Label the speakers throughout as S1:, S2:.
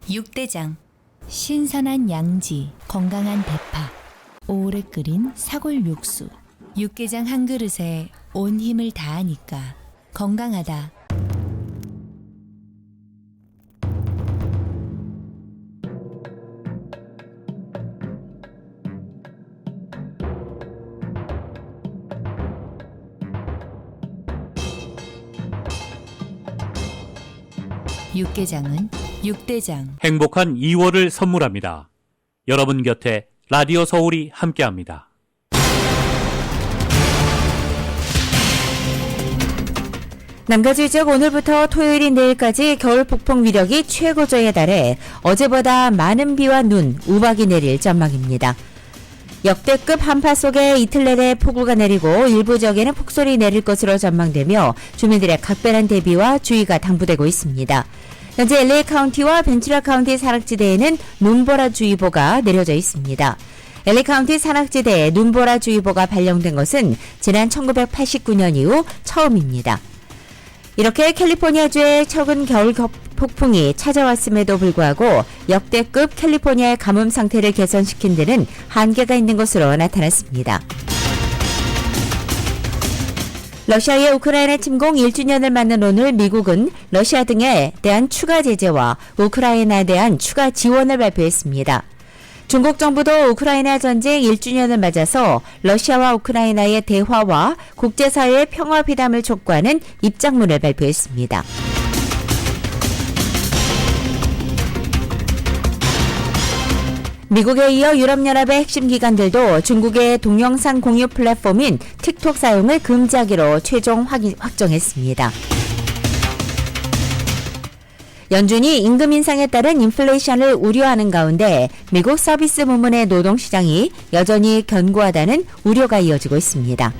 S1: 육대장. 신선한 양지, 건강한 대파, 오래 끓인 사골 육수. 육개장 한 그릇에 온 힘을 다하니까 건강하다. 육개장은 육대장.
S2: 행복한 2월을 선물합니다. 여러분 곁에 라디오 서울이 함께합니다.
S3: 남가주의적 오늘부터 토요일인 내일까지 겨울 폭풍 위력이 최고조에 달해 어제보다 많은 비와 눈, 우박이 내릴 전망입니다. 역대급 한파 속에 이틀 내내 폭우가 내리고 일부 지역에는 폭설이 내릴 것으로 전망되며 주민들의 각별한 대비와 주의가 당부되고 있습니다. 현재 LA 카운티와 벤츄라 카운티 산악지대에는 눈보라주의보가 내려져 있습니다. LA 카운티 산악지대에 눈보라주의보가 발령된 것은 지난 1989년 이후 처음입니다. 이렇게 캘리포니아주에 적은 겨울 폭풍이 찾아왔음에도 불구하고 역대급 캘리포니아의 가뭄 상태를 개선시킨 데는 한계가 있는 것으로 나타났습니다. 러시아의 우크라이나 침공 1주년을 맞는 오늘 미국은 러시아 등에 대한 추가 제재와 우크라이나에 대한 추가 지원을 발표했습니다. 중국 정부도 우크라이나 전쟁 1주년을 맞아서 러시아와 우크라이나의 대화와 국제사회의 평화 피담을 촉구하는 입장문을 발표했습니다. 미국에 이어 유럽연합의 핵심 기관들도 중국의 동영상 공유 플랫폼인 틱톡 사용을 금지하기로 최종 확정했습니다. 연준이 임금 인상에 따른 인플레이션을 우려하는 가운데 미국 서비스 부문의 노동시장이 여전히 견고하다는 우려가 이어지고 있습니다.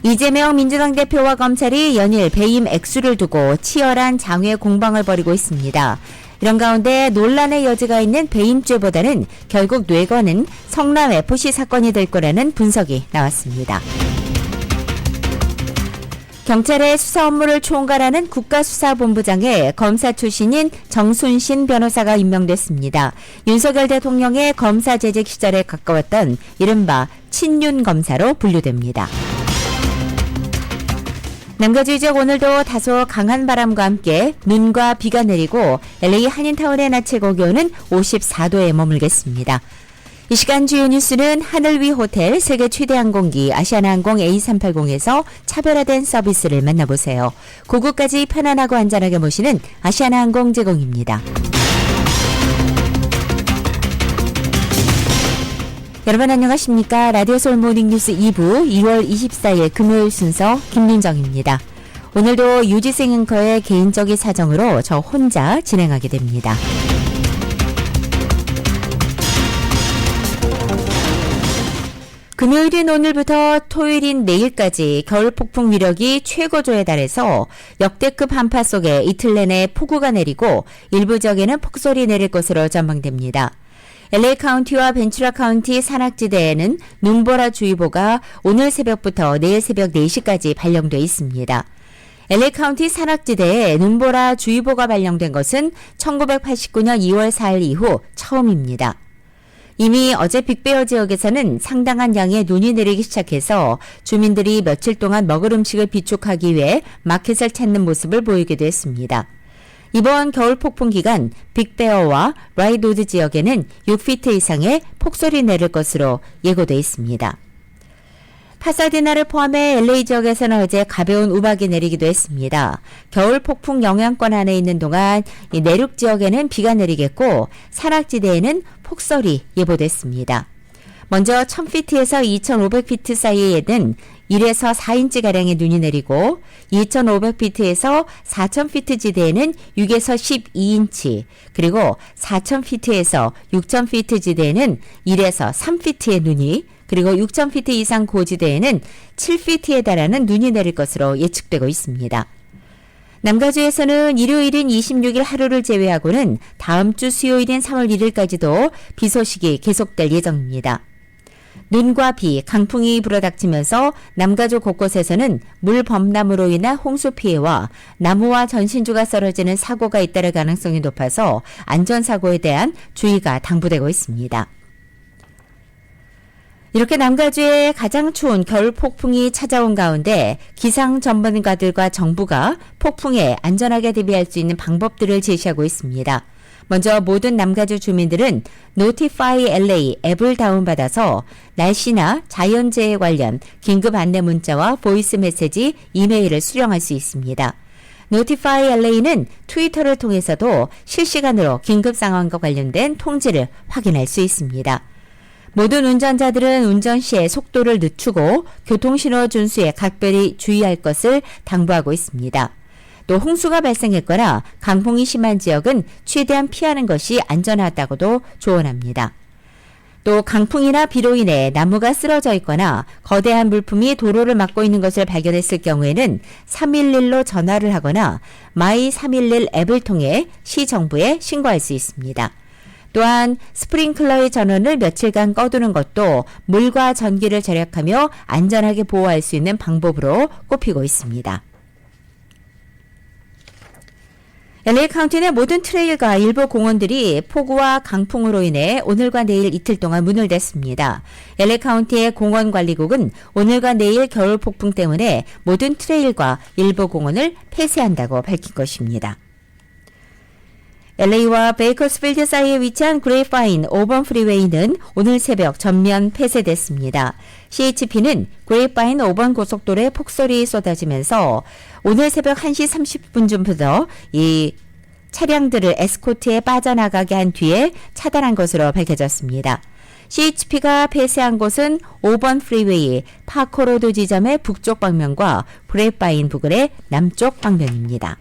S3: 이재명 민주당 대표와 검찰이 연일 배임 액수를 두고 치열한 장외 공방을 벌이고 있습니다. 이런 가운데 논란의 여지가 있는 배임죄보다는 결국 뇌거는 성남FC 사건이 될 거라는 분석이 나왔습니다. 경찰의 수사 업무를 총괄하는 국가수사본부장에 검사 출신인 정순신 변호사가 임명됐습니다. 윤석열 대통령의 검사 재직 시절에 가까웠던 이른바 친윤 검사로 분류됩니다. 남가주의적 오늘도 다소 강한 바람과 함께 눈과 비가 내리고 LA 한인타운의 낮 최고 기온은 54도에 머물겠습니다. 이 시간 주요 뉴스는 하늘 위 호텔 세계 최대 항공기 아시아나항공 A380에서 차별화된 서비스를 만나보세요. 고국까지 편안하고 안전하게 모시는 아시아나항공 제공입니다. 여러분 안녕하십니까? 라디오 서울 모닝뉴스 2부 2월 24일 금요일 순서 김민정입니다. 오늘도 유지생 앵커의 개인적인 사정으로 저 혼자 진행하게 됩니다. 금요일인 오늘부터 토요일인 내일까지 겨울 폭풍 위력이 최고조에 달해서 역대급 한파 속에 이틀 내내 폭우가 내리고 일부 지역에는 폭설이 내릴 것으로 전망됩니다. LA 카운티와 벤츄라 카운티 산악지대에는 눈보라주의보가 오늘 새벽부터 내일 새벽 4시까지 발령돼 있습니다. LA 카운티 산악지대에 눈보라주의보가 발령된 것은 1989년 2월 4일 이후 처음입니다. 이미 어제 빅베어 지역에서는 상당한 양의 눈이 내리기 시작해서 주민들이 며칠 동안 먹을 음식을 비축하기 위해 마켓을 찾는 모습을 보이기도 했습니다. 이번 겨울 폭풍 기간 빅베어와 라이드우드 지역에는 6피트 이상의 폭설이 내릴 것으로 예고돼 있습니다. 파사디나를 포함해 LA 지역에서는 어제 가벼운 우박이 내리기도 했습니다. 겨울 폭풍 영향권 안에 있는 동안 내륙 지역에는 비가 내리겠고 산악지대에는 폭설이 예보됐습니다. 먼저 1000피트에서 2500피트 사이에는 1에서 4인치가량의 눈이 내리고 2500피트에서 4000피트 지대에는 6에서 12인치 그리고 4000피트에서 6000피트 지대에는 1에서 3피트의 눈이 그리고 6000피트 이상 고지대에는 7피트에 달하는 눈이 내릴 것으로 예측되고 있습니다. 남가주에서는 일요일인 26일 하루를 제외하고는 다음 주 수요일인 3월 1일까지도 비 소식이 계속될 예정입니다. 눈과 비, 강풍이 불어닥치면서 남가주 곳곳에서는 물 범람으로 인한 홍수 피해와 나무와 전신주가 쓰러지는 사고가 잇따를 가능성이 높아서 안전사고에 대한 주의가 당부되고 있습니다. 이렇게 남가주에 가장 추운 겨울 폭풍이 찾아온 가운데 기상 전문가들과 정부가 폭풍에 안전하게 대비할 수 있는 방법들을 제시하고 있습니다. 먼저 모든 남가주 주민들은 Notify LA 앱을 다운받아서 날씨나 자연재해 관련 긴급 안내 문자와 보이스 메시지, 이메일을 수령할 수 있습니다. Notify LA는 트위터를 통해서도 실시간으로 긴급 상황과 관련된 통지를 확인할 수 있습니다. 모든 운전자들은 운전 시에 속도를 늦추고 교통신호 준수에 각별히 주의할 것을 당부하고 있습니다. 또 홍수가 발생했거나 강풍이 심한 지역은 최대한 피하는 것이 안전하다고도 조언합니다. 또 강풍이나 비로 인해 나무가 쓰러져 있거나 거대한 물품이 도로를 막고 있는 것을 발견했을 경우에는 311로 전화를 하거나 마이 311 앱을 통해 시정부에 신고할 수 있습니다. 또한 스프링클러의 전원을 며칠간 꺼두는 것도 물과 전기를 절약하며 안전하게 보호할 수 있는 방법으로 꼽히고 있습니다. LA 카운티 내 모든 트레일과 일부 공원들이 폭우와 강풍으로 인해 오늘과 내일 이틀 동안 문을 닫습니다. LA 카운티의 공원관리국은 오늘과 내일 겨울 폭풍 때문에 모든 트레일과 일부 공원을 폐쇄한다고 밝힌 것입니다. LA와 베이커스필드 사이에 위치한 그레이파인 5번 프리웨이는 오늘 새벽 전면 폐쇄됐습니다. CHP는 그레이파인 5번 고속도로에 폭설이 쏟아지면서 오늘 새벽 1시 30분쯤부터 이 차량들을 에스코트에 빠져나가게 한 뒤에 차단한 것으로 밝혀졌습니다. CHP가 폐쇄한 곳은 5번 프리웨이 파코로드 지점의 북쪽 방면과 그레이파인 부근의 남쪽 방면입니다.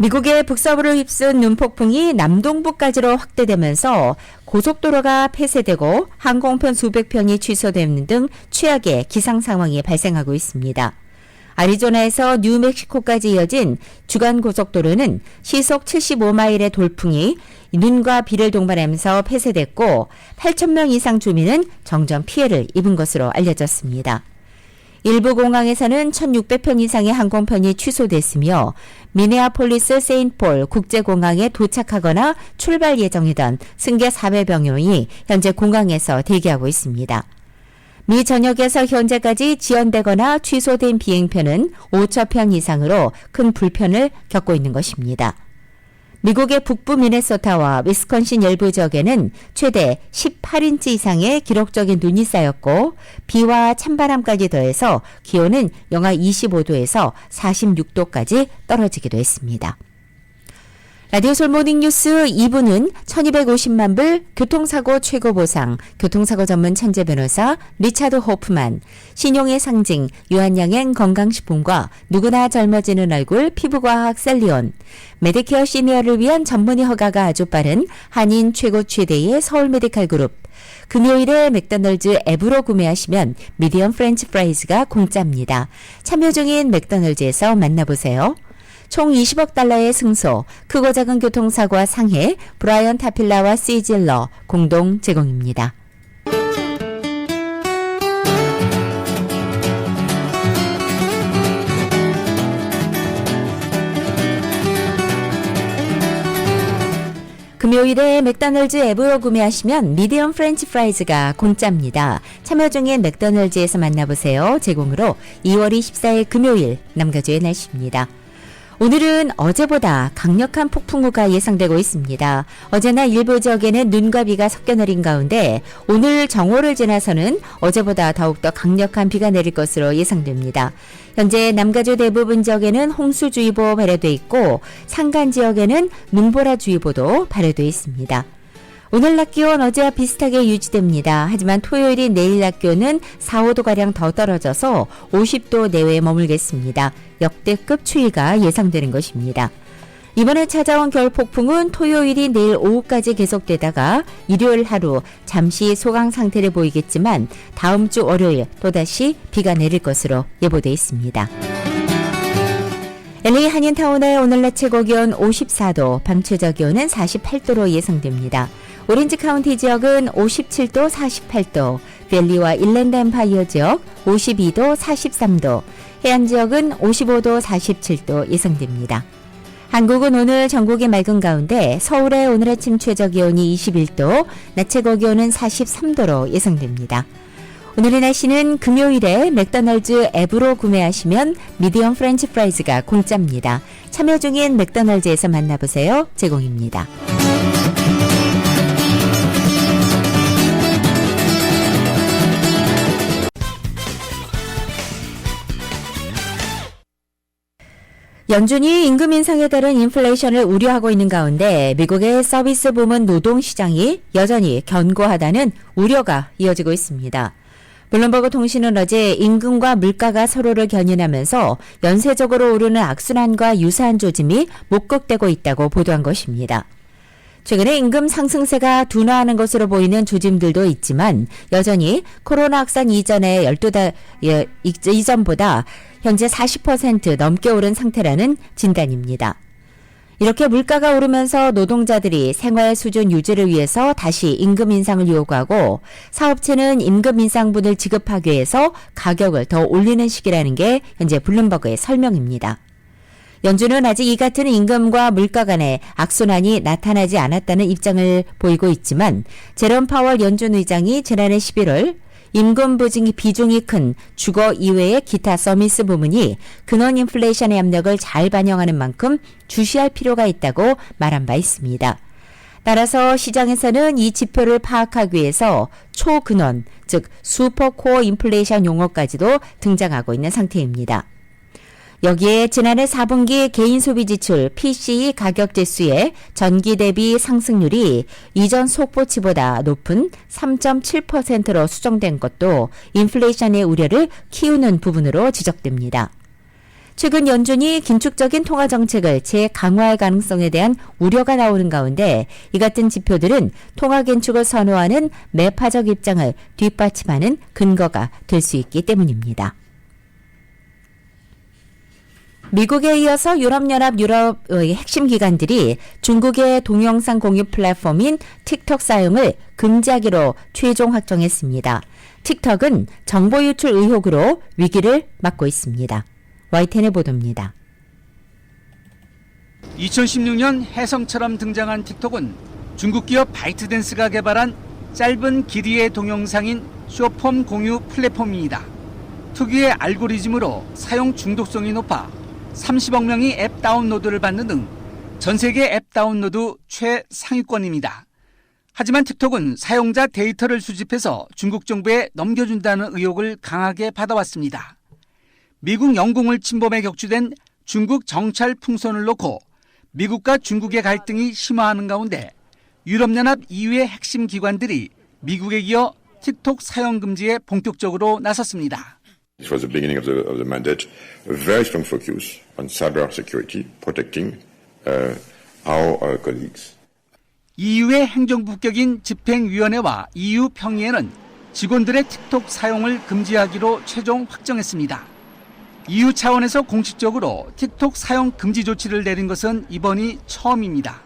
S3: 미국의 북서부를 휩쓴 눈폭풍이 남동부까지로 확대되면서 고속도로가 폐쇄되고 항공편 수백 편이 취소되는 등 최악의 기상 상황이 발생하고 있습니다. 아리조나에서 뉴멕시코까지 이어진 주간 고속도로는 시속 75마일의 돌풍이 눈과 비를 동반하면서 폐쇄됐고 8,000명 이상 주민은 정전 피해를 입은 것으로 알려졌습니다. 일부 공항에서는 1,600편 이상의 항공편이 취소됐으며 미네아폴리스 세인트폴 국제공항에 도착하거나 출발 예정이던 승객 400여 명이 현재 공항에서 대기하고 있습니다. 미 전역에서 현재까지 지연되거나 취소된 비행편은 5,000편 이상으로 큰 불편을 겪고 있는 것입니다. 미국의 북부 미네소타와 위스콘신 일부 지역에는 최대 18인치 이상의 기록적인 눈이 쌓였고 비와 찬바람까지 더해서 기온은 영하 25도에서 46도까지 떨어지기도 했습니다. 라디오 솔모닝 뉴스 2부는 1250만 불 교통사고 최고보상, 교통사고 전문 천재 변호사 리차드 호프만, 신용의 상징 유한양행 건강식품과 누구나 젊어지는 얼굴 피부과학 셀리온, 메디케어 시니어를 위한 전문의 허가가 아주 빠른 한인 최고 최대의 서울 메디칼 그룹, 금요일에 맥도날드 앱으로 구매하시면 미디엄 프렌치 프라이즈가 공짜입니다. 참여 중인 맥도날드에서 만나보세요. 총 20억 달러의 승소, 크고 작은 교통사고와 상해, 브라이언 타필라와 시질러 공동 제공입니다. 금요일에 맥도날드 앱으로 구매하시면 미디엄 프렌치 프라이즈가 공짜입니다. 참여 중인 맥도날드에서 만나보세요. 제공으로 2월 24일 금요일 남가주의 날씨입니다. 오늘은 어제보다 강력한 폭풍우가 예상되고 있습니다. 어제나 일부 지역에는 눈과 비가 섞여 내린 가운데 오늘 정오를 지나서는 어제보다 더욱더 강력한 비가 내릴 것으로 예상됩니다. 현재 남가주 대부분 지역에는 홍수주의보 발효돼 있고 산간 지역에는 눈보라주의보도 발효돼 있습니다. 오늘 낮 기온 어제와 비슷하게 유지됩니다. 하지만 토요일인 내일 낮 기온은 4, 5도가량 더 떨어져서 50도 내외에 머물겠습니다. 역대급 추위가 예상되는 것입니다. 이번에 찾아온 겨울폭풍은 토요일인 내일 오후까지 계속되다가 일요일 하루 잠시 소강 상태를 보이겠지만 다음 주 월요일 또다시 비가 내릴 것으로 예보돼 있습니다. LA 한인타운의 오늘 낮 최고 기온 54도, 밤 최저 기온은 48도로 예상됩니다. 오렌지 카운티 지역은 57도, 48도, 밸리와 인랜드 엠파이어 지역 52도, 43도, 해안 지역은 55도, 47도 예상됩니다. 한국은 오늘 전국이 맑은 가운데 서울의 오늘 아침 최저 기온이 21도, 낮 최고 기온은 43도로 예상됩니다. 오늘의 날씨는 금요일에 맥도날드 앱으로 구매하시면 미디엄 프렌치 프라이즈가 공짜입니다. 참여 중인 맥도날드에서 만나보세요. 제공입니다. 연준이 임금 인상에 따른 인플레이션을 우려하고 있는 가운데 미국의 서비스 부문 노동시장이 여전히 견고하다는 우려가 이어지고 있습니다. 블룸버그 통신은 어제 임금과 물가가 서로를 견인하면서 연쇄적으로 오르는 악순환과 유사한 조짐이 목격되고 있다고 보도한 것입니다. 최근에 임금 상승세가 둔화하는 것으로 보이는 조짐들도 있지만 여전히 코로나 확산 이전보다 현재 40% 넘게 오른 상태라는 진단입니다. 이렇게 물가가 오르면서 노동자들이 생활 수준 유지를 위해서 다시 임금 인상을 요구하고 사업체는 임금 인상분을 지급하기 위해서 가격을 더 올리는 시기라는 게 현재 블룸버그의 설명입니다. 연준은 아직 이 같은 임금과 물가 간의 악순환이 나타나지 않았다는 입장을 보이고 있지만 제롬 파월 연준 의장이 지난해 11월 임금 비중이 큰 주거 이외의 기타 서비스 부문이 근원 인플레이션의 압력을 잘 반영하는 만큼 주시할 필요가 있다고 말한 바 있습니다. 따라서 시장에서는 이 지표를 파악하기 위해서 초근원, 즉 슈퍼코어 인플레이션 용어까지도 등장하고 있는 상태입니다. 여기에 지난해 4분기 개인 소비 지출 PCE 가격 지수의 전기 대비 상승률이 이전 속보치보다 높은 3.7%로 수정된 것도 인플레이션의 우려를 키우는 부분으로 지적됩니다. 최근 연준이 긴축적인 통화 정책을 재강화할 가능성에 대한 우려가 나오는 가운데 이 같은 지표들은 통화 긴축을 선호하는 매파적 입장을 뒷받침하는 근거가 될 수 있기 때문입니다. 미국에 이어서 유럽의 핵심 기관들이 중국의 동영상 공유 플랫폼인 틱톡 사용을 금지하기로 최종 확정했습니다. 틱톡은 정보 유출 의혹으로 위기를 맞고 있습니다. YTN의 보도입니다.
S4: 2016년 혜성처럼 등장한 틱톡은 중국 기업 바이트댄스가 개발한 짧은 길이의 동영상인 숏폼 공유 플랫폼입니다. 특유의 알고리즘으로 사용 중독성이 높아 30억 명이 앱 다운로드를 받는 등 전 세계 앱 다운로드 최상위권입니다. 하지만 틱톡은 사용자 데이터를 수집해서 중국 정부에 넘겨준다는 의혹을 강하게 받아왔습니다. 미국 영공을 침범해 격추된 중국 정찰 풍선을 놓고 미국과 중국의 갈등이 심화하는 가운데 유럽연합 EU의 핵심 기관들이 미국에 이어 틱톡 사용 금지에 본격적으로 나섰습니다.
S5: It was the beginning of the mandate, a very strong focus on cyber security, protecting our colleagues.
S4: EU의 행정부격인 집행위원회와 EU 평의회는 직원들의 틱톡 사용을 금지하기로 최종 확정했습니다. EU 차원에서 공식적으로 틱톡 사용 금지 조치를 내린 것은 이번이 처음입니다.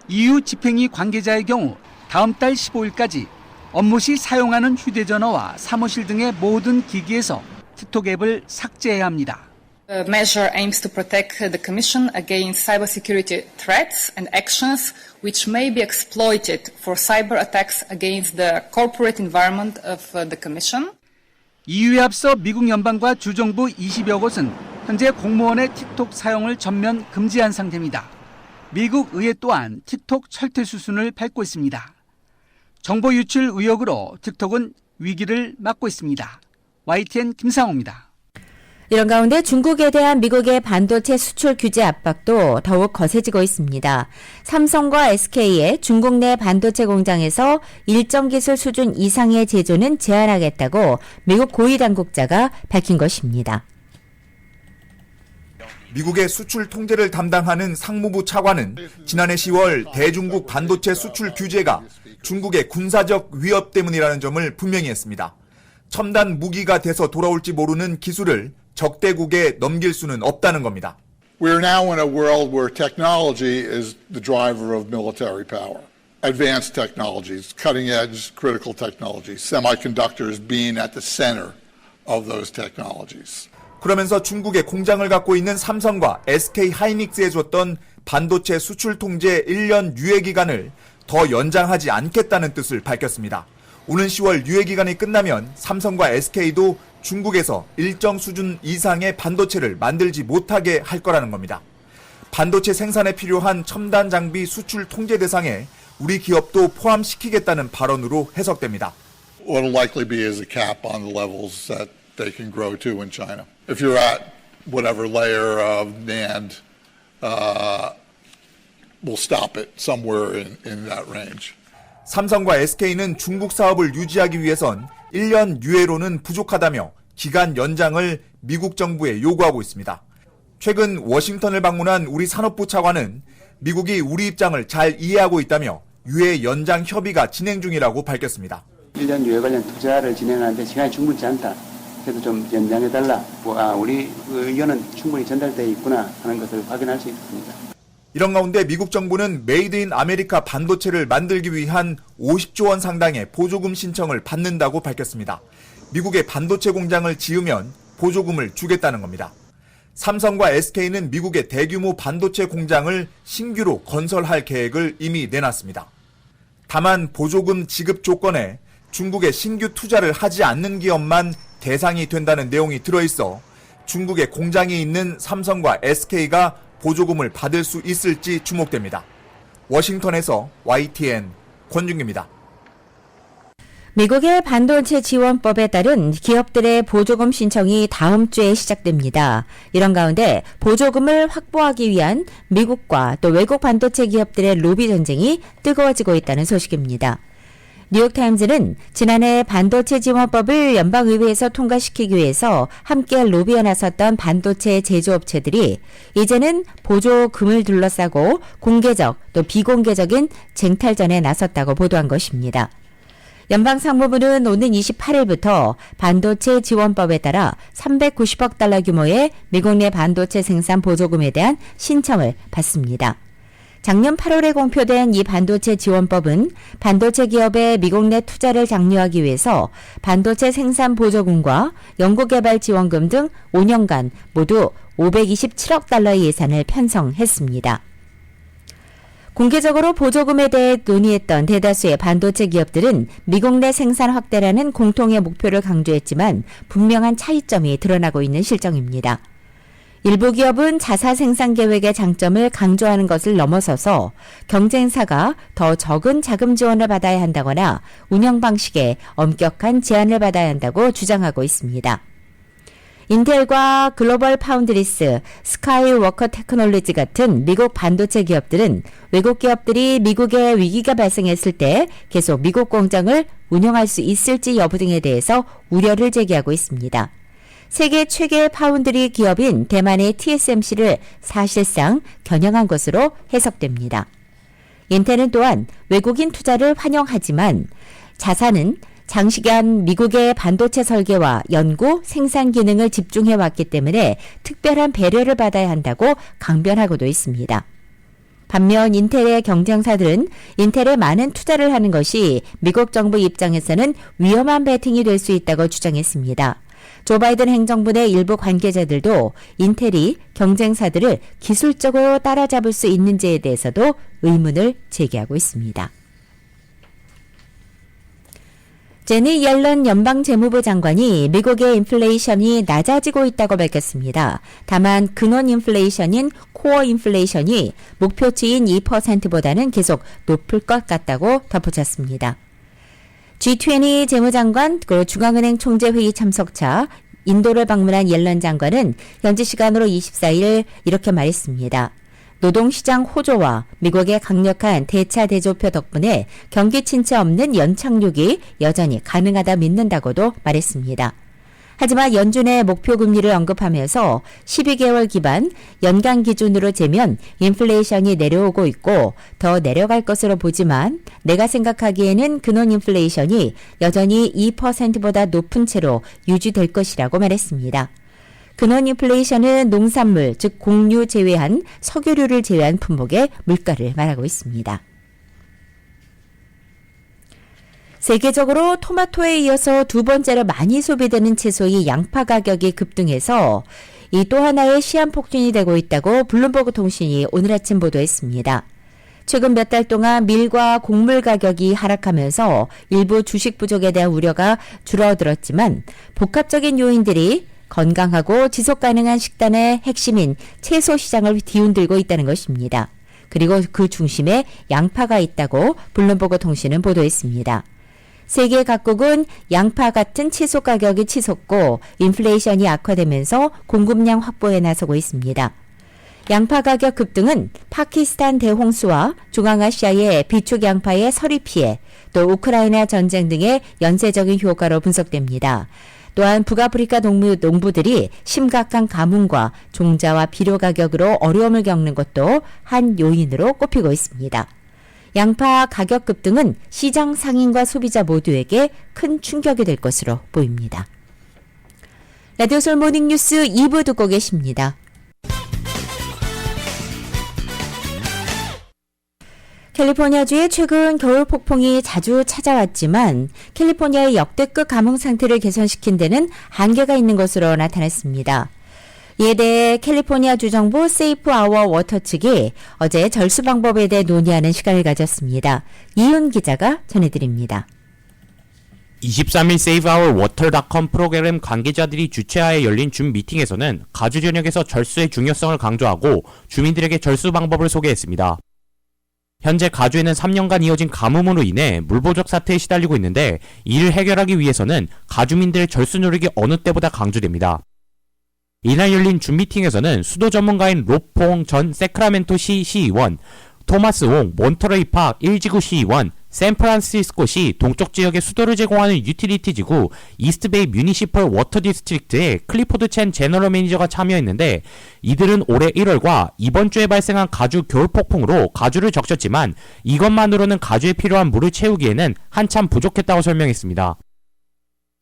S4: EU 집행위 관계자의 경우 다음 달 15일까지 업무 시 사용하는 휴대전화와 사무실 등의 모든 기기에서 틱톡 앱을 삭제해야 합니다.
S6: The measure aims to protect the Commission against cybersecurity threats and actions which may be exploited for cyber attacks against the corporate environment of the Commission.
S4: EU에 앞서 미국 연방과 주정부 20여 곳은 현재 공무원의 틱톡 사용을 전면 금지한 상태입니다. 미국 의회 또한 틱톡 철퇴 수순을 밟고 있습니다. 정보 유출 의혹으로 틱톡은 위기를 맞고 있습니다. YTN 김상호입니다.
S3: 이런 가운데 중국에 대한 미국의 반도체 수출 규제 압박도 더욱 거세지고 있습니다. 삼성과 SK의 중국 내 반도체 공장에서 일정 기술 수준 이상의 제조는 제한하겠다고 미국 고위 당국자가 밝힌 것입니다.
S7: 미국의 수출 통제를 담당하는 상무부 차관은 지난해 10월 대중국 반도체 수출 규제가 중국의 군사적 위협 때문이라는 점을 분명히 했습니다. 첨단 무기가 돼서 돌아올지 모르는 기술을 적대국에 넘길 수는 없다는 겁니다.
S8: We are now in a world where technology is the driver of military power. advanced technologies, cutting edge critical technologies, semiconductors being at the center of those technologies.
S7: 그러면서 중국의 공장을 갖고 있는 삼성과 SK 하이닉스에 줬던 반도체 수출 통제 1년 유예 기간을 더 연장하지 않겠다는 뜻을 밝혔습니다. 오는 10월 유예 기간이 끝나면 삼성과 SK도 중국에서 일정 수준 이상의 반도체를 만들지 못하게 할 거라는 겁니다. 반도체 생산에 필요한 첨단 장비 수출 통제 대상에 우리 기업도 포함시키겠다는 발언으로 해석됩니다.
S8: What will likely be is a cap on the levels that they can grow to in China. If you're at whatever layer of NAND, we'll stop it somewhere in that range.
S7: 삼성과 SK는 중국 사업을 유지하기 위해선 1년 유예로는 부족하다며 기간 연장을 미국 정부에 요구하고 있습니다. 최근 워싱턴을 방문한 우리 산업부 차관은 미국이 우리 입장을 잘 이해하고 있다며 유예 연장 협의가 진행 중이라고 밝혔습니다.
S9: 1년 유예 관련 투자를 진행하는데 시간이 충분치 않다. 그래서 좀 연장해달라. 우리 의견은 충분히 전달되어 있구나 하는 것을 확인할 수 있습니다.
S7: 이런 가운데 미국 정부는 메이드 인 아메리카 반도체를 만들기 위한 50조 원 상당의 보조금 신청을 받는다고 밝혔습니다. 미국의 반도체 공장을 지으면 보조금을 주겠다는 겁니다. 삼성과 SK는 미국의 대규모 반도체 공장을 신규로 건설할 계획을 이미 내놨습니다. 다만 보조금 지급 조건에 중국에 신규 투자를 하지 않는 기업만 대상이 된다는 내용이 들어있어 중국에 공장이 있는 삼성과 SK가 보조금을 받을 수 있을지 주목됩니다. 워싱턴에서 YTN 권준규입니다.
S3: 미국의 반도체 지원법에 따른 기업들의 보조금 신청이 다음 주에 시작됩니다. 이런 가운데 보조금을 확보하기 위한 미국과 또 외국 반도체 기업들의 로비 전쟁이 뜨거워지고 있다는 소식입니다. 뉴욕타임즈는 지난해 반도체 지원법을 연방의회에서 통과시키기 위해서 함께 로비에 나섰던 반도체 제조업체들이 이제는 보조금을 둘러싸고 공개적 또 비공개적인 쟁탈전에 나섰다고 보도한 것입니다. 연방상무부는 오는 28일부터 반도체 지원법에 따라 390억 달러 규모의 미국 내 반도체 생산 보조금에 대한 신청을 받습니다. 작년 8월에 공표된 이 반도체 지원법은 반도체 기업의 미국 내 투자를 장려하기 위해서 반도체 생산 보조금과 연구개발 지원금 등 5년간 모두 527억 달러의 예산을 편성했습니다. 공개적으로 보조금에 대해 논의했던 대다수의 반도체 기업들은 미국 내 생산 확대라는 공통의 목표를 강조했지만 분명한 차이점이 드러나고 있는 실정입니다. 일부 기업은 자사 생산 계획의 장점을 강조하는 것을 넘어서서 경쟁사가 더 적은 자금 지원을 받아야 한다거나 운영 방식에 엄격한 제한을 받아야 한다고 주장하고 있습니다. 인텔과 글로벌 파운드리스, 스카이워커 테크놀로지 같은 미국 반도체 기업들은 외국 기업들이 미국에 위기가 발생했을 때 계속 미국 공장을 운영할 수 있을지 여부 등에 대해서 우려를 제기하고 있습니다. 세계 최대 파운드리 기업인 대만의 TSMC를 사실상 겨냥한 것으로 해석됩니다. 인텔은 또한 외국인 투자를 환영하지만 자사는 장시간 미국의 반도체 설계와 연구, 생산 기능을 집중해왔기 때문에 특별한 배려를 받아야 한다고 강변하고도 있습니다. 반면 인텔의 경쟁사들은 인텔에 많은 투자를 하는 것이 미국 정부 입장에서는 위험한 베팅이 될 수 있다고 주장했습니다. 조 바이든 행정부 내 일부 관계자들도 인텔이 경쟁사들을 기술적으로 따라잡을 수 있는지에 대해서도 의문을 제기하고 있습니다. 제니 옐런 연방재무부 장관이 미국의 인플레이션이 낮아지고 있다고 밝혔습니다. 다만 근원 인플레이션인 코어 인플레이션이 목표치인 2%보다는 계속 높을 것 같다고 덧붙였습니다. G20 재무장관 그리고 중앙은행 총재회의 참석차 인도를 방문한 옐런 장관은 현지 시간으로 24일 이렇게 말했습니다. 노동시장 호조와 미국의 강력한 대차 대조표 덕분에 경기 침체 없는 연착륙이 여전히 가능하다 믿는다고도 말했습니다. 하지만 연준의 목표 금리를 언급하면서 12개월 기반 연간 기준으로 재면 인플레이션이 내려오고 있고 더 내려갈 것으로 보지만 내가 생각하기에는 근원 인플레이션이 여전히 2%보다 높은 채로 유지될 것이라고 말했습니다. 근원 인플레이션은 농산물, 즉 곡류 제외한 석유류를 제외한 품목의 물가를 말하고 있습니다. 세계적으로 토마토에 이어서 두 번째로 많이 소비되는 채소인 양파 가격이 급등해서 이 또 하나의 시한폭탄이 되고 있다고 블룸버그 통신이 오늘 아침 보도했습니다. 최근 몇 달 동안 밀과 곡물 가격이 하락하면서 일부 주식 부족에 대한 우려가 줄어들었지만 복합적인 요인들이 건강하고 지속 가능한 식단의 핵심인 채소 시장을 뒤흔들고 있다는 것입니다. 그리고 그 중심에 양파가 있다고 블룸버그 통신은 보도했습니다. 세계 각국은 양파 같은 채소 가격이 치솟고 인플레이션이 악화되면서 공급량 확보에 나서고 있습니다. 양파 가격 급등은 파키스탄 대홍수와 중앙아시아의 비축 양파의 서리 피해, 또 우크라이나 전쟁 등의 연쇄적인 효과로 분석됩니다. 또한 북아프리카 농부들이 심각한 가뭄과 종자와 비료 가격으로 어려움을 겪는 것도 한 요인으로 꼽히고 있습니다. 양파 가격 급등은 시장 상인과 소비자 모두에게 큰 충격이 될 것으로 보입니다. 라디오 서울 모닝뉴스 2부 듣고 계십니다. 캘리포니아주에 최근 겨울 폭풍이 자주 찾아왔지만 캘리포니아의 역대급 가뭄 상태를 개선시킨 데는 한계가 있는 것으로 나타났습니다. 이에 대해 캘리포니아주 정부 세이프 아워 워터 측이 어제 절수 방법에 대해 논의하는 시간을 가졌습니다. 이윤 기자가 전해드립니다.
S10: 23일 SaveOurWater.com 프로그램 관계자들이 주최하에 열린 줌 미팅에서는 가주 전역에서 절수의 중요성을 강조하고 주민들에게 절수 방법을 소개했습니다. 현재 가주에는 3년간 이어진 가뭄으로 인해 물 부족 사태에 시달리고 있는데 이를 해결하기 위해서는 가주민들의 절수 노력이 어느 때보다 강조됩니다. 이날 열린 줌 미팅에서는 수도 전문가인 로퐁 전 세크라멘토시 시의원, 토마스 옹 몬터레이 팍 1지구 시의원, 샌프란시스코시 동쪽 지역의 수도를 제공하는 유틸리티 지구 이스트베이 뮤니시펄 워터 디스트릭트의 클리포드 첸 제너럴 매니저가 참여했는데 이들은 올해 1월과 이번 주에 발생한 가주 겨울 폭풍으로 가주를 적셨지만 이것만으로는 가주에 필요한 물을 채우기에는 한참 부족했다고 설명했습니다.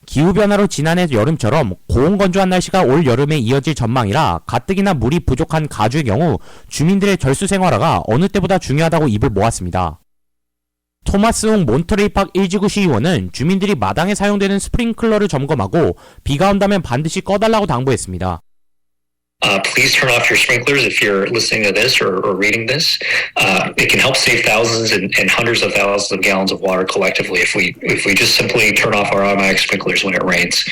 S10: 기후변화로 지난해 여름처럼 고온건조한 날씨가 올 여름에 이어질 전망이라 가뜩이나 물이 부족한 가주의 경우 주민들의 절수 생활화가 어느 때보다 중요하다고 입을 모았습니다. 토마스 옹 몬터레이 팍 1지구 시의원은 주민들이 마당에 사용되는 스프링클러를 점검하고 비가 온다면 반드시 꺼달라고 당부했습니다.
S11: Please turn off your sprinklers if you're listening to this or reading this. It can help save thousands and hundreds of thousands of gallons of water collectively if we just simply turn off our automatic sprinklers when it rains.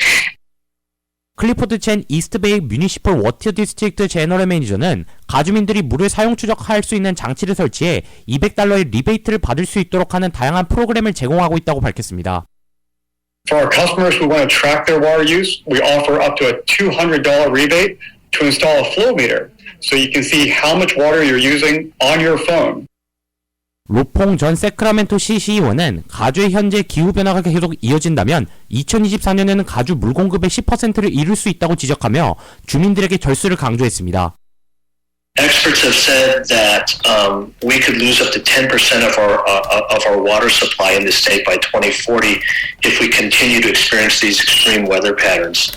S10: 클리포드 첸 이스트베이 뮤니시펄 워터 디스트릭트 제너럴 매니저는 가주민들이 물을 사용 추적할 수 있는 장치를 설치해 $200의 리베이트를 받을 수 있도록 하는 다양한 프로그램을 제공하고 있다고 밝혔습니다.
S12: For our customers who want to track their water use, we offer up to a $200 rebate to install a flow meter, so you can see how much water you're using on your phone.
S10: 로퐁 전 세크라멘토시 시의원은 가주의 현재 기후변화가 계속 이어진다면 2024년에는 가주 물 공급의 10%를 이룰 수 있다고 지적하며 주민들에게 절수를 강조했습니다.
S11: Experts have said that we could lose up to 10% of our water supply in the state by 2040 if we continue to experience these extreme weather patterns.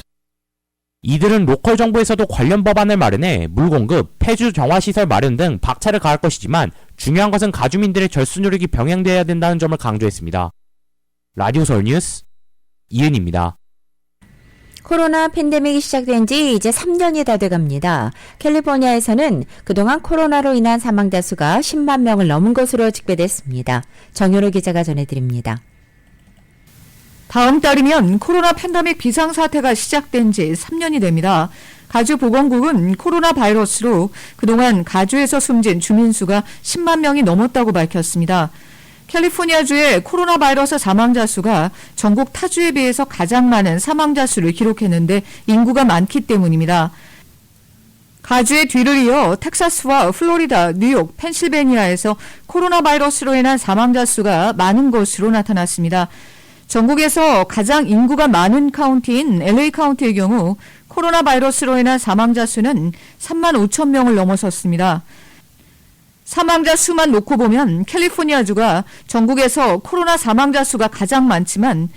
S10: 이들은 로컬 정부에서도 관련 법안을 마련해 물 공급, 폐주 정화시설 마련 등 박차를 가할 것이지만 중요한 것은 가주민들의 절수 노력이 병행되어야 된다는 점을 강조했습니다. 라디오 서울 뉴스 이은입니다.
S3: 코로나 팬데믹이 시작된 지 이제 3년이 다 돼갑니다. 캘리포니아에서는 그동안 코로나로 인한 사망자 수가 10만 명을 넘은 것으로 집계됐습니다. 정효로 기자가 전해드립니다.
S13: 다음 달이면 코로나 팬데믹 비상사태가 시작된 지 3년이 됩니다. 가주 보건국은 코로나 바이러스로 그동안 가주에서 숨진 주민 수가 10만 명이 넘었다고 밝혔습니다. 캘리포니아주의 코로나 바이러스 사망자 수가 전국 타주에 비해서 가장 많은 사망자 수를 기록했는데 인구가 많기 때문입니다. 가주의 뒤를 이어 텍사스와 플로리다, 뉴욕, 펜실베니아에서 코로나 바이러스로 인한 사망자 수가 많은 것으로 나타났습니다. 전국에서 가장 인구가 많은 카운티인 LA 카운티의 경우 코로나 바이러스로 인한 사망자 수는 3만 5천 명을 넘어섰습니다. 사망자 수만 놓고 보면 캘리포니아주가 전국에서 코로나 사망자 수가 가장 많지만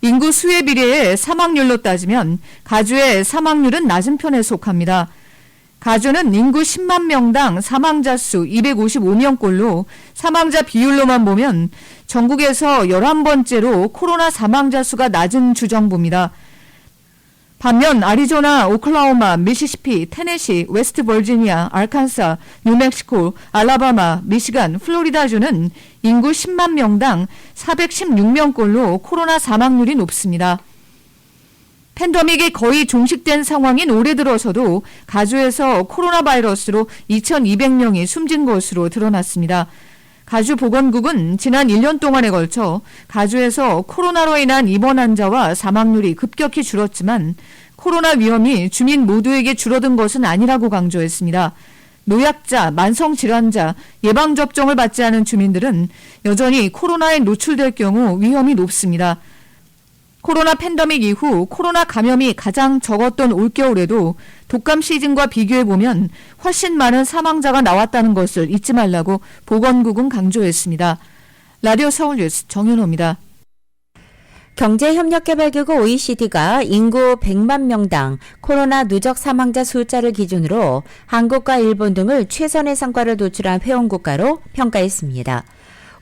S13: 인구 수에 비례해 사망률로 따지면 가주의 사망률은 낮은 편에 속합니다. 가주는 인구 10만 명당 사망자 수 255명꼴로 사망자 비율로만 보면 전국에서 11번째로 코로나 사망자 수가 낮은 주정부입니다. 반면 아리조나, 오클라호마, 미시시피, 테네시, 웨스트 버지니아, 알칸사, 뉴멕시코, 알라바마, 미시간, 플로리다주는 인구 10만 명당 416명꼴로 코로나 사망률이 높습니다. 팬데믹이 거의 종식된 상황인 올해 들어서도 가주에서 코로나 바이러스로 2,200명이 숨진 것으로 드러났습니다. 가주보건국은 지난 1년 동안에 걸쳐 가주에서 코로나로 인한 입원 환자와 사망률이 급격히 줄었지만 코로나 위험이 주민 모두에게 줄어든 것은 아니라고 강조했습니다. 노약자, 만성질환자, 예방접종을 받지 않은 주민들은 여전히 코로나에 노출될 경우 위험이 높습니다. 코로나 팬데믹 이후 코로나 감염이 가장 적었던 올겨울에도 독감 시즌과 비교해보면 훨씬 많은 사망자가 나왔다는 것을 잊지 말라고 보건국은 강조했습니다. 라디오 서울뉴스 정현호입니다.
S3: 경제협력개발기구 OECD가 인구 100만 명당 코로나 누적 사망자 숫자를 기준으로 한국과 일본 등을 최선의 성과를 도출한 회원국가로 평가했습니다.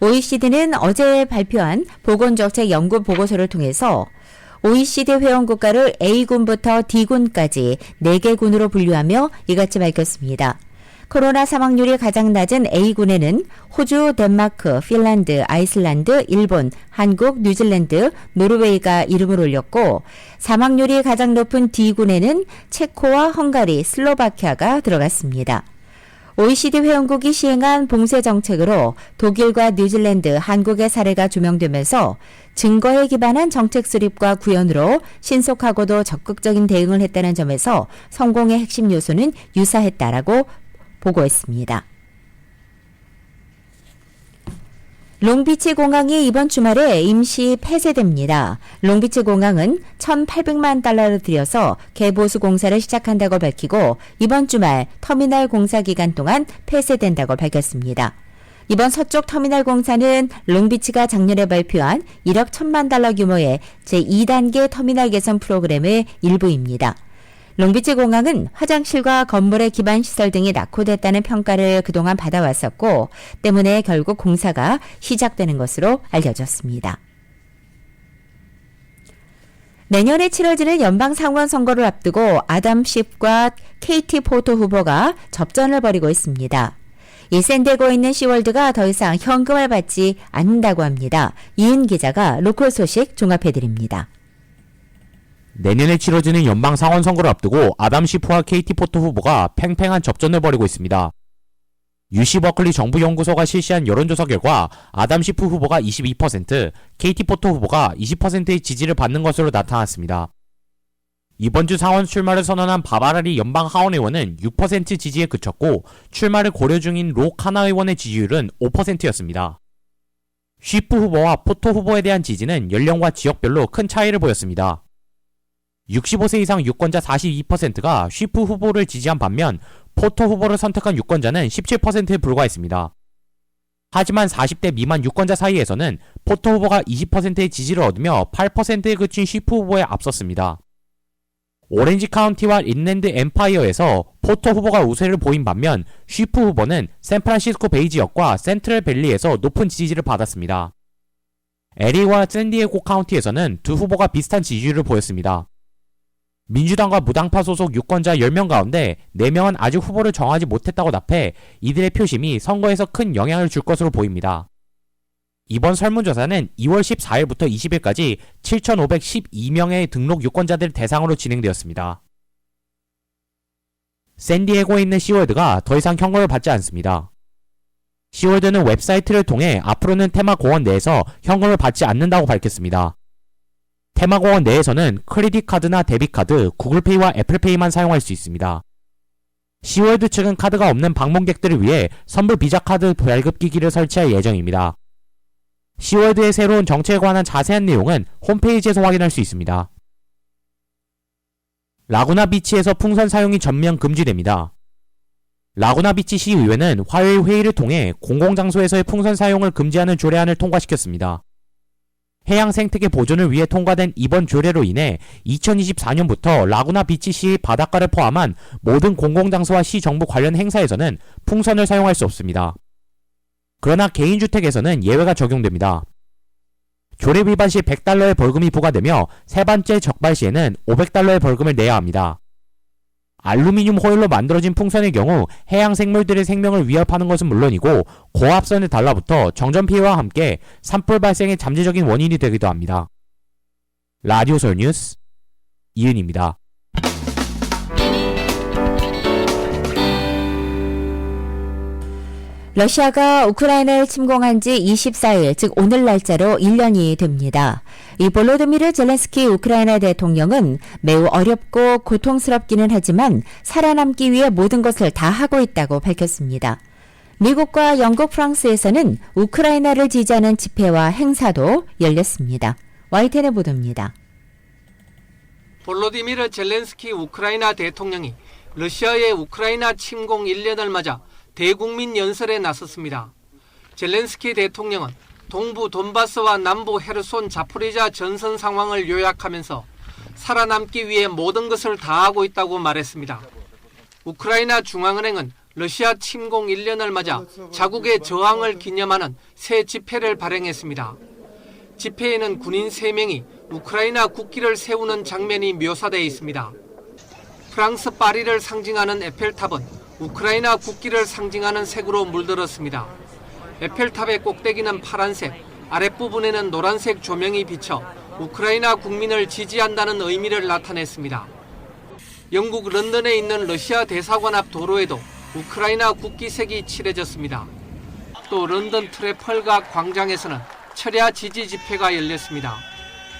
S3: OECD는 어제 발표한 보건정책 연구 보고서를 통해서 OECD 회원국가를 A군부터 D군까지 4개 군으로 분류하며 이같이 밝혔습니다. 코로나 사망률이 가장 낮은 A군에는 호주, 덴마크, 핀란드, 아이슬란드, 일본, 한국, 뉴질랜드, 노르웨이가 이름을 올렸고 사망률이 가장 높은 D군에는 체코와 헝가리, 슬로바키아가 들어갔습니다. OECD 회원국이 시행한 봉쇄 정책으로 독일과 뉴질랜드, 한국의 사례가 조명되면서 증거에 기반한 정책 수립과 구현으로 신속하고도 적극적인 대응을 했다는 점에서 성공의 핵심 요소는 유사했다라고 보고했습니다. 롱비치 공항이 이번 주말에 임시 폐쇄됩니다. 롱비치 공항은 1,800만 달러를 들여서 개보수 공사를 시작한다고 밝히고 이번 주말 터미널 공사 기간 동안 폐쇄된다고 밝혔습니다. 이번 서쪽 터미널 공사는 롱비치가 작년에 발표한 1억 1,000만 달러 규모의 제2단계 터미널 개선 프로그램의 일부입니다. 롱비치 공항은 화장실과 건물의 기반 시설 등이 낙후됐다는 평가를 그동안 받아왔었고 때문에 결국 공사가 시작되는 것으로 알려졌습니다. 내년에 치러지는 연방 상원 선거를 앞두고 아담 쉽과 KT 포토 후보가 접전을 벌이고 있습니다. 이 샌디에고에 있는 시월드가 더 이상 현금을 받지 않는다고 합니다. 이은 기자가 로컬 소식 종합해드립니다.
S10: 내년에 치러지는 연방 상원 선거를 앞두고 아담 시프와 KT 포토 후보가 팽팽한 접전을 벌이고 있습니다. UC 버클리 정부연구소가 실시한 여론조사 결과 아담 시프 후보가 22%, KT 포토 후보가 20%의 지지를 받는 것으로 나타났습니다. 이번 주 상원 출마를 선언한 바바라리 연방 하원 의원은 6% 지지에 그쳤고 출마를 고려 중인 로 카나 의원의 지지율은 5%였습니다. 시프 후보와 포토 후보에 대한 지지는 연령과 지역별로 큰 차이를 보였습니다. 65세 이상 유권자 42%가 쉬프 후보를 지지한 반면 포토 후보를 선택한 유권자는 17%에 불과했습니다. 하지만 40대 미만 유권자 사이에서는 포토 후보가 20%의 지지를 얻으며 8%에 그친 쉬프 후보에 앞섰습니다. 오렌지 카운티와 인랜드 엠파이어에서 포토 후보가 우세를 보인 반면 쉬프 후보는 샌프란시스코 베이 지역과 센트럴 밸리에서 높은 지지를 받았습니다. LA와 샌디에고 카운티에서는 두 후보가 비슷한 지지율을 보였습니다. 민주당과 무당파 소속 유권자 10명 가운데 4명은 아직 후보를 정하지 못했다고 답해 이들의 표심이 선거에서 큰 영향을 줄 것으로 보입니다. 이번 설문조사는 2월 14일부터 20일까지 7,512명의 등록 유권자들 대상으로 진행되었습니다. 샌디에고에 있는 시월드가 더 이상 현금을 받지 않습니다. 시월드는 웹사이트를 통해 앞으로는 테마공원 내에서 현금을 받지 않는다고 밝혔습니다. 테마공원 내에서는 크레딧 카드나 데빗 카드, 구글페이와 애플페이만 사용할 수 있습니다. 시월드 측은 카드가 없는 방문객들을 위해 선불 비자 카드 발급기기를 설치할 예정입니다. 시월드의 새로운 정책에 관한 자세한 내용은 홈페이지에서 확인할 수 있습니다. 라구나 비치에서 풍선 사용이 전면 금지됩니다. 라구나 비치 시의회는 화요일 회의를 통해 공공장소에서의 풍선 사용을 금지하는 조례안을 통과시켰습니다. 해양 생태계 보존을 위해 통과된 이번 조례로 인해 2024년부터 라구나 비치 시의 바닷가를 포함한 모든 공공장소와 시정부 관련 행사에서는 풍선을 사용할 수 없습니다. 그러나 개인주택에서는 예외가 적용됩니다. 조립 위반 시 $100의 벌금이 부과되며 세 번째 적발 시에는 $500의 벌금을 내야 합니다. 알루미늄 호일로 만들어진 풍선의 경우 해양 생물들의 생명을 위협하는 것은 물론이고 고압선에 달라붙어 정전 피해와 함께 산불 발생의 잠재적인 원인이 되기도 합니다. 라디오 서울 뉴스 이은입니다.
S3: 러시아가 우크라이나를 침공한 지 24일, 즉 오늘 날짜로 1년이 됩니다. 이 볼로디미르 젤렌스키 우크라이나 대통령은 매우 어렵고 고통스럽기는 하지만 살아남기 위해 모든 것을 다 하고 있다고 밝혔습니다. 미국과 영국, 프랑스에서는 우크라이나를 지지하는 집회와 행사도 열렸습니다. YTN의 보도입니다.
S14: 볼로디미르 젤렌스키 우크라이나 대통령이 러시아의 우크라이나 침공 1년을 맞아 대국민 연설에 나섰습니다. 젤렌스키 대통령은 동부 돈바스와 남부 헤르손 자포리자 전선 상황을 요약하면서 살아남기 위해 모든 것을 다하고 있다고 말했습니다. 우크라이나 중앙은행은 러시아 침공 1년을 맞아 자국의 저항을 기념하는 새 집회를 발행했습니다. 집회에는 군인 3명이 우크라이나 국기를 세우는 장면이 묘사되어 있습니다. 프랑스 파리를 상징하는 에펠탑은 우크라이나 국기를 상징하는 색으로 물들었습니다. 에펠탑의 꼭대기는 파란색, 아랫부분에는 노란색 조명이 비쳐 우크라이나 국민을 지지한다는 의미를 나타냈습니다. 영국 런던에 있는 러시아 대사관 앞 도로에도 우크라이나 국기색이 칠해졌습니다. 또 런던 트래펄가 광장에서는 철야 지지 집회가 열렸습니다.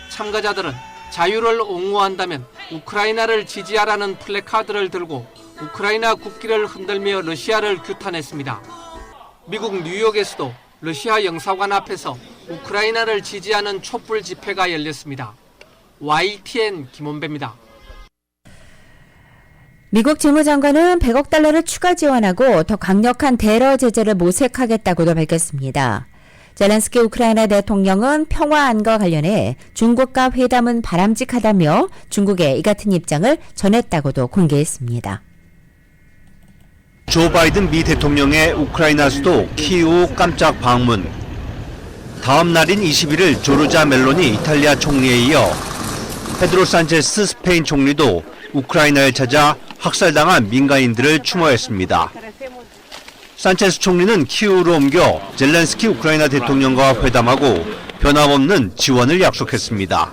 S14: 참가자들은 자유를 옹호한다면 우크라이나를 지지하라는 플래카드를 들고 우크라이나 국기를 흔들며 러시아를 규탄했습니다. 미국 뉴욕에서도 러시아 영사관 앞에서 우크라이나를 지지하는 촛불 집회가 열렸습니다. YTN 김원배입니다.
S3: 미국 재무장관은 $100억 추가 지원하고 더 강력한 대러 제재를 모색하겠다고도 밝혔습니다. 젤렌스키 우크라이나 대통령은 평화안과 관련해 중국과 회담은 바람직하다며 중국에 이 같은 입장을 전했다고도 공개했습니다.
S15: 조 바이든 미 대통령의 우크라이나 수도 키이우 깜짝 방문. 다음 날인 21일 조르자 멜로니 이탈리아 총리에 이어 페드로 산체스 스페인 총리도 우크라이나에 찾아 학살당한 민간인들을 추모했습니다. 산체스 총리는 키이우로 옮겨 젤렌스키 우크라이나 대통령과 회담하고 변함없는 지원을 약속했습니다.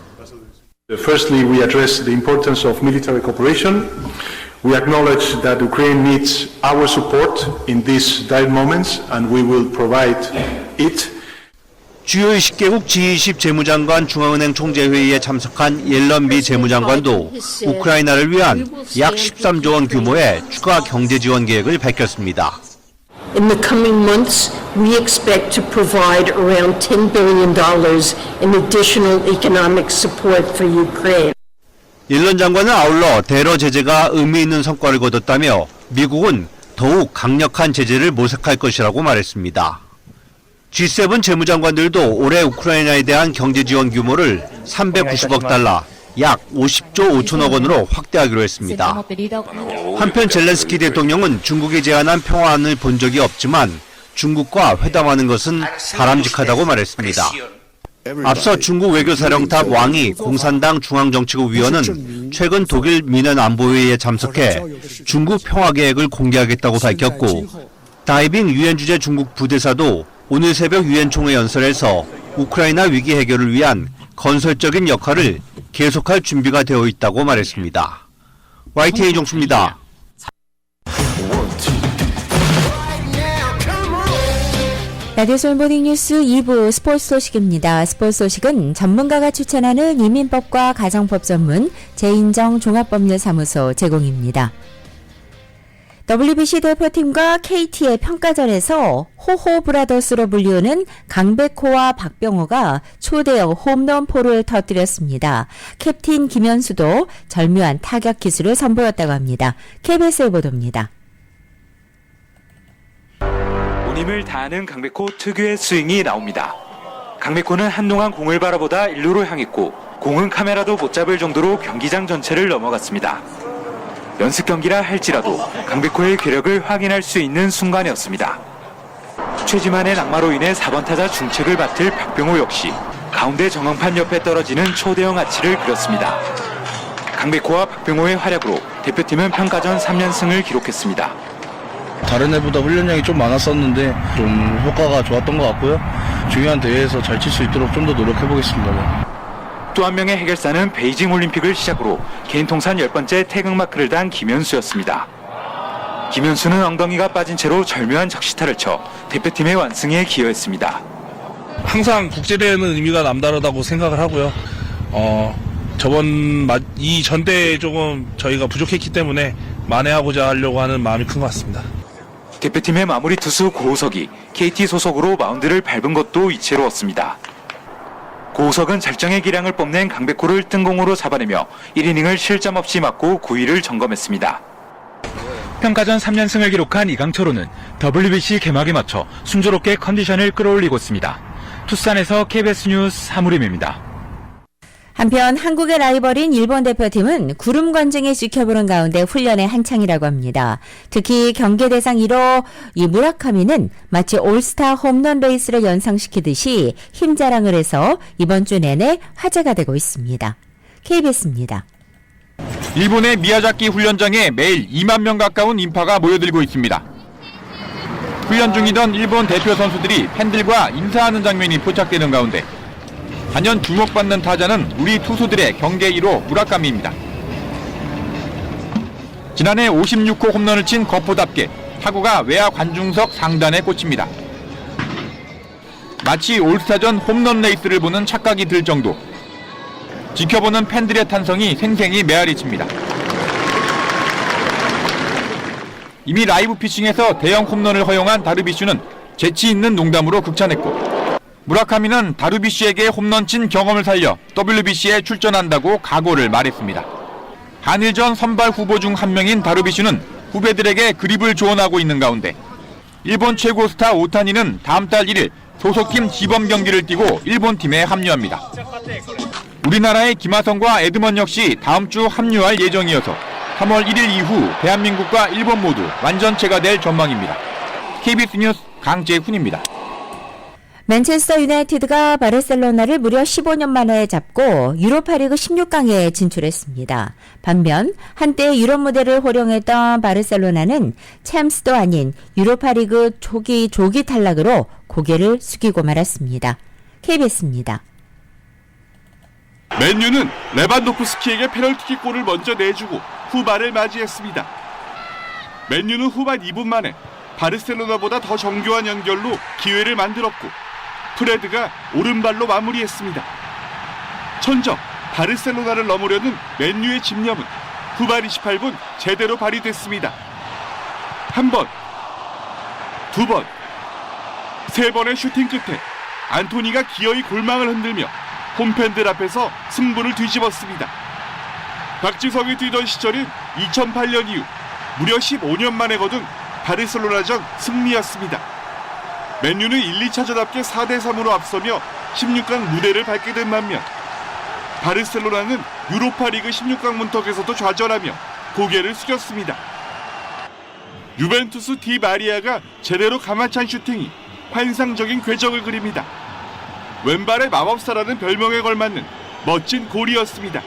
S16: Firstly, we address the importance of military cooperation. We acknowledge that Ukraine needs our support in these dire moments, and we will provide it.
S15: 주요 20개국 G20 재무장관 중앙은행 총재회의에 참석한 옐런 미 재무장관도 우크라이나를 위한 약 13조 원 규모의 추가 경제 지원 계획을 밝혔습니다.
S17: In the coming months, we expect to provide around $10 billion in additional economic support for Ukraine.
S15: 옐런 장관은 아울러 대러 제재가 의미 있는 성과를 거뒀다며 미국은 더욱 강력한 제재를 모색할 것이라고 말했습니다. G7 재무장관들도 올해 우크라이나에 대한 경제 지원 규모를 $390억, 약 50조 5천억 원으로 확대하기로 했습니다. 한편 젤렌스키 대통령은 중국이 제안한 평화안을 본 적이 없지만 중국과 회담하는 것은 바람직하다고 말했습니다. 앞서 중국 외교사령탑 왕이 공산당 중앙정치국 위원은 최근 독일 미넨 안보회의에 참석해 중국 평화 계획을 공개하겠다고 밝혔고 다이빙 유엔 주재 중국 부대사도 오늘 새벽 유엔 총회 연설에서 우크라이나 위기 해결을 위한 건설적인 역할을 계속할 준비가 되어 있다고 말했습니다. YTN 이종수입니다.
S3: 라디오 서울 모닝뉴스 2부 스포츠 소식입니다. 스포츠 소식은 전문가가 추천하는 이민법과 가정법 전문 재인정 종합법률사무소 제공입니다. WBC 대표팀과 KT의 평가전에서 호호 브라더스로 불리우는 강백호와 박병호가 초대형 홈런포를 터뜨렸습니다. 캡틴 김현수도 절묘한 타격 기술을 선보였다고 합니다. KBS의 보도입니다.
S18: 온 힘을 다하는 강백호 특유의 스윙이 나옵니다. 강백호는 한동안 공을 바라보다 일루로 향했고 공은 카메라도 못 잡을 정도로 경기장 전체를 넘어갔습니다. 연습 경기라 할지라도 강백호의 괴력을 확인할 수 있는 순간이었습니다. 최지만의 낙마로 인해 4번 타자 중책을 맡을 박병호 역시 가운데 정황판 옆에 떨어지는 초대형 아치를 그렸습니다. 강백호와 박병호의 활약으로 대표팀은 평가전 3연승을 기록했습니다.
S19: 다른 해보다 훈련량이 좀 많았었는데 좀 효과가 좋았던 것 같고요. 중요한 대회에서 잘 칠 수 있도록 좀 더 노력해보겠습니다.
S18: 또 한 명의 해결사는 베이징 올림픽을 시작으로 개인 통산 10번째 태극마크를 단 김현수였습니다. 김현수는 엉덩이가 빠진 채로 절묘한 적시타를 쳐 대표팀의 완승에 기여했습니다.
S19: 항상 국제대회는 의미가 남다르다고 생각을 하고요. 이 전대에 조금 저희가 부족했기 때문에 만회하고자 하려고 하는 마음이 큰 것 같습니다.
S18: 대표팀의 마무리 투수 고우석이 KT 소속으로 마운드를 밟은 것도 위태로웠습니다. 고우석은 절정의 기량을 뽐낸 강백호를 뜬공으로 잡아내며 1이닝을 실점 없이 맞고 9위를 점검했습니다. 평가전 3연승을 기록한 이강철호는 WBC 개막에 맞춰 순조롭게 컨디션을 끌어올리고 있습니다. 투싼에서 KBS 뉴스 하무림입니다.
S3: 한편 한국의 라이벌인 일본 대표팀은 구름 관중에 지켜보는 가운데 훈련에 한창이라고 합니다. 특히 경계 대상 1호 이 무라카미는 마치 올스타 홈런 레이스를 연상시키듯이 힘 자랑을 해서 이번 주 내내 화제가 되고 있습니다. KBS입니다.
S20: 일본의 미야자키 훈련장에 매일 2만 명 가까운 인파가 모여들고 있습니다. 훈련 중이던 일본 대표 선수들이 팬들과 인사하는 장면이 포착되는 가운데 단연 주목받는 타자는 우리 투수들의 경계 1호 무라카미입니다. 지난해 56호 홈런을 친 거포답게 타구가 외야 관중석 상단에 꽂힙니다. 마치 올스타전 홈런 레이스를 보는 착각이 들 정도. 지켜보는 팬들의 탄성이 생생히 메아리칩니다. 이미 라이브 피칭에서 대형 홈런을 허용한 다르비슈는 재치 있는 농담으로 극찬했고 무라카미는 다루비쉬에게 홈런 친 경험을 살려 WBC에 출전한다고 각오를 말했습니다. 한일전 선발 후보 중 한 명인 다루비쉬는 후배들에게 그립을 조언하고 있는 가운데 일본 최고 스타 오타니는 다음 달 1일 소속팀 지범 경기를 뛰고 일본 팀에 합류합니다. 우리나라의 김하성과 에드먼 역시 다음 주 합류할 예정이어서 3월 1일 이후 대한민국과 일본 모두 완전체가 될 전망입니다. KBS 뉴스 강재훈입니다.
S3: 맨체스터 유나이티드가 바르셀로나를 무려 15년 만에 잡고 유로파리그 16강에 진출했습니다. 반면 한때 유럽 무대를 호령했던 바르셀로나는 챔스도 아닌 유로파리그 조기 탈락으로 고개를 숙이고 말았습니다. KBS입니다.
S21: 맨유는 레반도프스키에게 페널티킥 골을 먼저 내주고 후반을 맞이했습니다. 맨유는 후반 2분 만에 바르셀로나보다 더 정교한 연결로 기회를 만들었고 프레드가 오른발로 마무리했습니다. 천적 바르셀로나를 넘으려는 맨유의 집념은 후반 28분 제대로 발휘됐습니다. 한 번, 두 번, 세 번의 슈팅 끝에 안토니가 기어이 골망을 흔들며 홈팬들 앞에서 승부를 뒤집었습니다. 박지성이 뛰던 시절인 2008년 이후 무려 15년 만에 거둔 바르셀로나전 승리였습니다. 맨유는 1, 2차전답게 4대3으로 앞서며 16강 무대를 밟게 된 반면 바르셀로나는 유로파리그 16강 문턱에서도 좌절하며 고개를 숙였습니다. 유벤투스 디 마리아가 제대로 가마찬 슈팅이 환상적인 궤적을 그립니다. 왼발의 마법사라는 별명에 걸맞는 멋진 골이었습니다.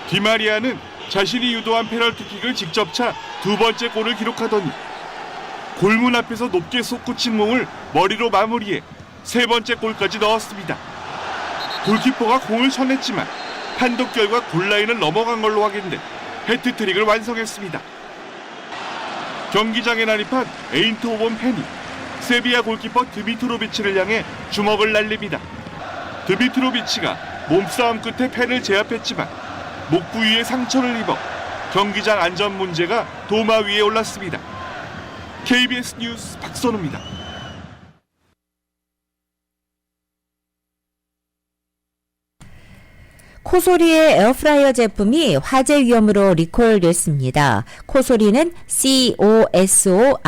S21: 디 마리아는 자신이 유도한 페널티킥을 직접 차 두 번째 골을 기록하더니 골문 앞에서 높게 솟구친 몸을 머리로 마무리해 세 번째 골까지 넣었습니다. 골키퍼가 공을 쳐냈지만 판독 결과 골라인을 넘어간 걸로 확인돼 해트트릭을 완성했습니다. 경기장에 난입한 에인트호벤 팬이 세비야 골키퍼 드미트로비치를 향해 주먹을 날립니다. 드미트로비치가 몸싸움 끝에 팬을 제압했지만 목 부위에 상처를 입어 경기장 안전 문제가 도마 위에 올랐습니다. KBS 뉴스 박선우입니다.
S3: 코소리의 에어프라이어 제품이 화재 위험으로 리콜됐습니다. 코소리는 COSORI로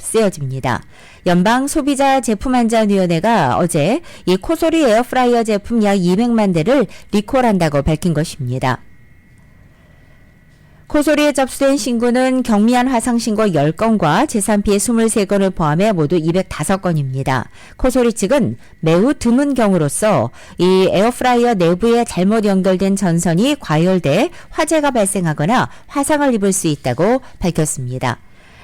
S3: 쓰여집니다. 연방 소비자 제품안전위원회가 어제 이 코소리 에어프라이어 제품 약 200만 대를 리콜한다고 밝힌 것입니다. 코소리에 접수된 신고는 경미한 화상 신고 10건과 재산 피해 23건을 포함해 모두 205건입니다. 코소리 측은 매우 드문 경우로서 이 에어프라이어 내부에 잘못 연결된 전선이 과열돼 화재가 발생하거나 화상을 입을 수 있다고 밝혔습니다.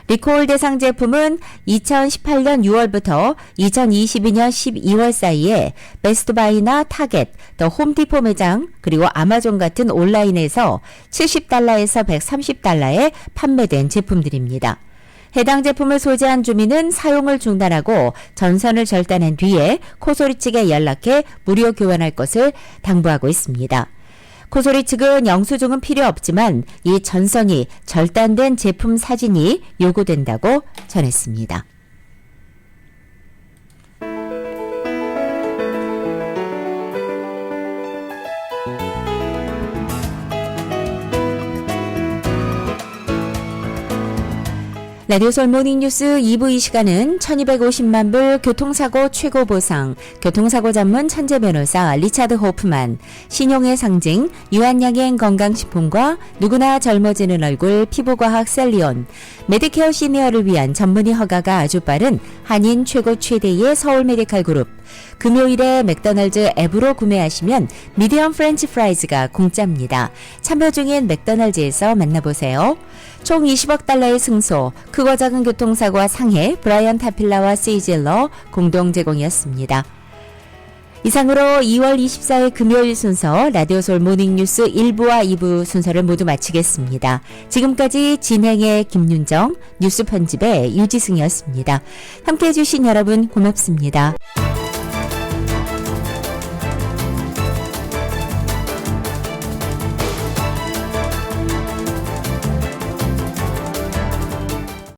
S3: 리콜 대상 제품은 2018년 6월부터 2022년 12월 사이에 베스트바이나 타겟, 더 홈디포 매장, 그리고 아마존 같은 온라인에서 $70에서 $130에 판매된 제품들입니다. 해당 제품을 소지한 주민은 사용을 중단하고 전선을 절단한 뒤에 코소리 측에 연락해 무료 교환할 것을 당부하고 있습니다. 코소리 측은 영수증은 필요 없지만 이 전선이 절단된 제품 사진이 요구된다고 전했습니다. 라디오 서울 모닝뉴스 2부 이 시간은 1250만 불 교통사고 최고 보상, 교통사고 전문 천재 변호사 리차드 호프만, 신용의 상징 유한양행 건강식품과 누구나 젊어지는 얼굴 피부과학 셀리온, 메디케어 시니어를 위한 전문의 허가가 아주 빠른 한인 최고 최대의 서울 메디칼 그룹, 금요일에 맥도날드 앱으로 구매하시면 미디엄 프렌치 프라이즈가 공짜입니다. 참여 중인 맥도날드에서 만나보세요. 총 $20억 승소, 크고 작은 교통사고와 상해 브라이언 타필라와 세이젤러 공동 제공이었습니다. 이상으로 2월 24일 금요일 순서 라디오 서울 모닝뉴스 1부와 2부 순서를 모두 마치겠습니다. 지금까지 진행의 김윤정, 뉴스 편집의 유지승이었습니다. 함께해 주신 여러분 고맙습니다.